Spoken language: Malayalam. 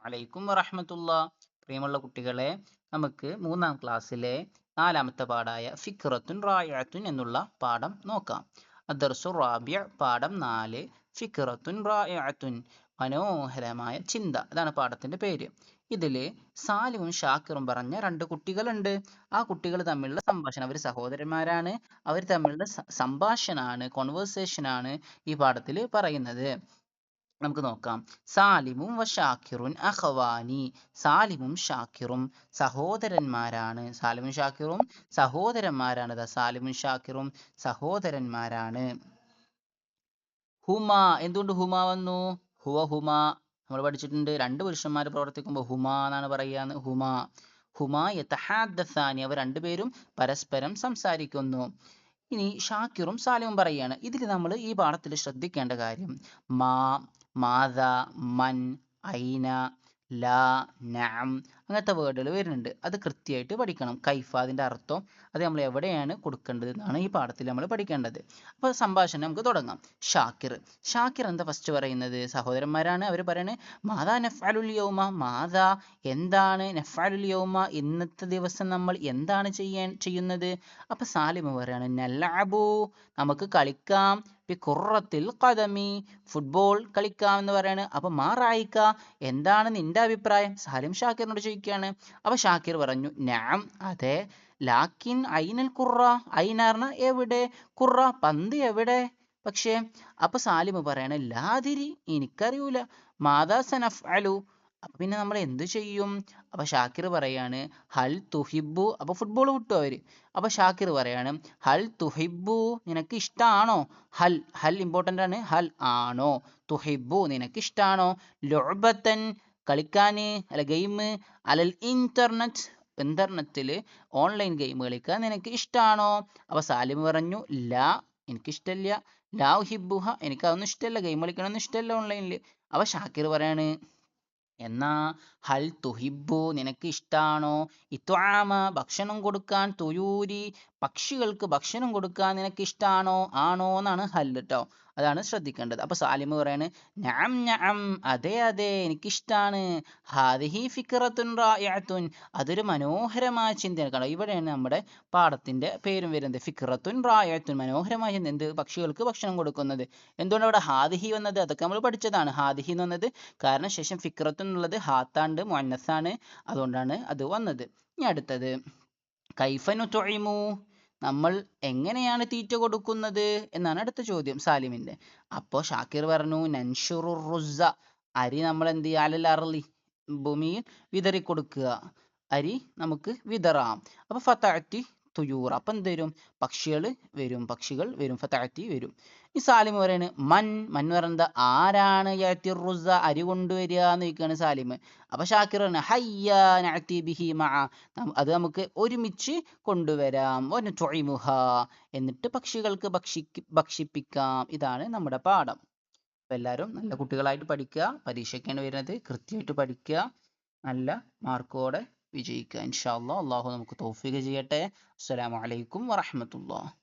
അലൈക്കും വറഹ്മത്തുള്ളാഹ്. പ്രിയമുള്ള കുട്ടികളെ, നമുക്ക് 3-ാം ക്ലാസ്സിലെ 4-ാമത്തെ പാഠായ ഫിക്റത്തുൻ റായിഅത്തുൻ എന്നുള്ള പാഠം നോക്കാം. അദ്ദർസു റാബിഅ, പാഠം 4, ഫിക്റത്തുൻ റായിഅത്തുൻ, മനോഹരമായ ചിന്ത. അതാണ് പാഠത്തിന്റെ പേര്. ഇതില് സാലിമും ഷാക്കിറും പറഞ്ഞ 2 കുട്ടികളുണ്ട്. ആ കുട്ടികൾ തമ്മിലുള്ള സംഭാഷണം, അവർ സഹോദരന്മാരാണ്. അവർ തമ്മിലുള്ള സംഭാഷണാണ്, കോൺവെർസേഷൻ ആണ് ഈ പാഠത്തിൽ പറയുന്നത്. നമുക്ക് നോക്കാം. സാലിമും ഷാക്കിറുൻ അഖവാനി. സാലിമും ഷാക്കിറും സഹോദരന്മാരാണ്. സാലിമും ഷാക്കിറും സഹോദരന്മാരാണ്. സാലിമും ഷാക്കിറും സഹോദരന്മാരാണ്. ഹുമ, എന്തുകൊണ്ട് ഹുമ വന്നു? ഹുമ നമ്മൾ പഠിച്ചിട്ടുണ്ട്. 2 പുരുഷന്മാർ പ്രവർത്തിക്കുമ്പോൾ ഹുമ എന്നാണ് പറയാന്ന്. ഹുമ യതഹദ്ദസാനി, അവർ രണ്ടുപേരും പരസ്പരം സംസാരിക്കുന്നു. ഇനി ഷാക്കിറും സാലിമും പറയാണ്. ഇതിൽ നമ്മൾ ഈ പാഠത്തിൽ ശ്രദ്ധിക്കേണ്ട കാര്യം മാദ, മൻ, ഐന, ലാ, നഅം അങ്ങനത്തെ വേർഡുകൾ വരുന്നുണ്ട്. അത് കൃത്യമായിട്ട് പഠിക്കണം. കൈഫ, അതിൻ്റെ അർത്ഥം, അത് നമ്മൾ എവിടെയാണ് കൊടുക്കേണ്ടത് എന്നാണ് ഈ പാഠത്തിൽ നമ്മൾ പഠിക്കേണ്ടത്. അപ്പോൾ സംഭാഷണം നമുക്ക് തുടങ്ങാം. ഷാക്കിർ എന്താ ഫസ്റ്റ് പറയുന്നത്? സഹോദരന്മാരാണ്. അവർ പറയണേ മാതാ നഫ്അലുൽ യൗമ, മാതാ എന്താണ്, നഫ്അലുൽ യൗമ ഇന്നത്തെ ദിവസം നമ്മൾ എന്താണ് ചെയ്യുന്നത്? അപ്പൊ സാലിമ് പറയാണ് നൽഅബു, നമുക്ക് കളിക്കാം, ബിഖുറത്തിൽ ഖദമി, ഫുട്ബോൾ കളിക്കാം എന്ന് പറയാണ്. അപ്പൊ മാ റായിക്ക, എന്താണ് നിന്റെ അഭിപ്രായം? സാലിം ഷാക്കിറിനോട് ചോദിക്കുകയാണ്. അപ്പൊ ഷാക്കിർ പറഞ്ഞു നഅം, അതെ, ലാക്കിൻ ഐനൽ ഖുറ, ഐന പറഞ്ഞ എവിടെ, ഖുറ പന്ത് എവിടെ? പക്ഷേ അപ്പൊ സാലിമ് പറയാണ് ലാതിരി, എനിക്കറിയൂല, മാതാ സനഫ്അലു, അപ്പൊ പിന്നെ നമ്മൾ എന്ത് ചെയ്യും? അപ്പൊ ഷാക്കിർ പറയാണ് ഹൽ തുഹിബു, അപ്പൊ ഫുട്ബോൾ വിട്ടു അവര്. അപ്പൊ ഷാക്കിർ പറയാണ് ഹൽ തുഹിബു, നിനക്ക് ഇഷ്ടാണോ? ഹൽ ഇമ്പോർട്ടന്റ് ആണ്. ഹൽ ആണോ, തുഹിബു നിനക്ക് ഇഷ്ടാണോ, ലുഅബത്തൻ കളിക്കാന്, അല്ല ഗെയിം, അലൽ ഇന്റർനെറ്റിൽ ഓൺലൈൻ ഗെയിം കളിക്കാൻ നിനക്ക് ഇഷ്ടാണോ? അപ്പൊ സാലിം പറഞ്ഞു ലാ, എനിക്കിഷ്ടല്ല, ലാ ഉഹിബുഹ, എനിക്ക് അതൊന്നും ഇഷ്ടമല്ല, ഗെയിം കളിക്കണമെന്ന് ഇഷ്ടമല്ല ഓൺലൈനിൽ. അപ്പൊ ഷാക്കിർ പറയാണ് എന്നാ ഹൽ തുഹിബു, നിനക്ക് ഇഷ്ടാണോ, ഇത്വാമ ഭക്ഷണം കൊടുക്കാൻ, തുയൂരി പക്ഷികൾക്ക് ഭക്ഷണം കൊടുക്കാൻ നിനക്ക് ഇഷ്ടാണോ, ആണോ എന്നാണ് ഹൽ ട്ടോ. അതാണ് ശ്രദ്ധിക്കേണ്ടത്. അപ്പൊ സാലിമ് പറയാണ് നഅം നഅം, അതെ അതെ എനിക്കിഷ്ടാണ്, ഹാദിഹി ഫിക്റത്തുൻ റായിഅത്തുൻ, അതൊരു മനോഹരമായ ചിന്തയാണ്. കാരണം ഇവിടെയാണ് നമ്മുടെ പാഠത്തിന്റെ പേരും വരുന്നത്. ഫിക്റത്തുൻ റായിഅത്തുൻ, മനോഹരമായ ചിന്ത. എന്ത്? പക്ഷികൾക്ക് ഭക്ഷണം കൊടുക്കുന്നത്. എന്തുകൊണ്ട് അവിടെ ഹാദിഹി വന്നത്? അതൊക്കെ നമ്മൾ പഠിച്ചതാണ്. ഹാദിഹി എന്ന് വന്നത് കാരണം ശേഷം ഫിക്റത്ത് എന്നുള്ളത് ഹാത്താണ്ട് മുഅന്നസാണ്, അതുകൊണ്ടാണ് അത് വന്നത്. ഇനി അടുത്തത് കൈഫ നുത്ഇമു, നമ്മൾ എങ്ങനെയാണ് തീറ്റ കൊടുക്കുന്നത് എന്നാണ് അടുത്ത ചോദ്യം സാലിമിന്റെ. അപ്പോ ഷാക്കിർ പറഞ്ഞു നൻഷുറു റുസ്സ, അരി നമ്മൾ എന്ത് ചെയ്യുക, അലൽ അർളി ഭൂമിയിൽ വിതറി കൊടുക്കുക, അരി നമുക്ക് വിതറാം. അപ്പൊ ഫതഅത്തി തുയൂർ, അപ്പൊ എന്ത് വരും? പക്ഷികൾ വരും, ഫതഅത്തി വരും. ഈ സാലിം പറയാണ് മൻ പറയുന്നത് ആരാണ്, യഅതി റുസ്സ അരി കൊണ്ടുവരിക എന്ന് ചോദിക്കുകയാണ് സാലിം. അപ്പൊ ഷാക്കിർ പറഞ്ഞു ഹയ്യ നഅതി ബിഹി മഅ, അത് നമുക്ക് ഒരുമിച്ച് കൊണ്ടുവരാം, വനുത്ഇമുഹ, എന്നിട്ട് പക്ഷികൾക്ക് ഭക്ഷിപ്പിക്കാം. ഇതാണ് നമ്മുടെ പാഠം. അപ്പൊ എല്ലാവരും നല്ല കുട്ടികളായിട്ട് പഠിക്കുക. പരീക്ഷയ്ക്കാണ് വരുന്നത്, കൃത്യമായിട്ട് പഠിക്കുക, നല്ല മാർക്കോടെ വിജയിക്കുക ഇൻഷാ അല്ലാഹ്. അള്ളാഹു നമുക്ക് തൗഫീഖ് ചെയ്യട്ടെ. അസ്സലാമു അലൈക്കും വറഹ്മത്തുള്ളാഹി.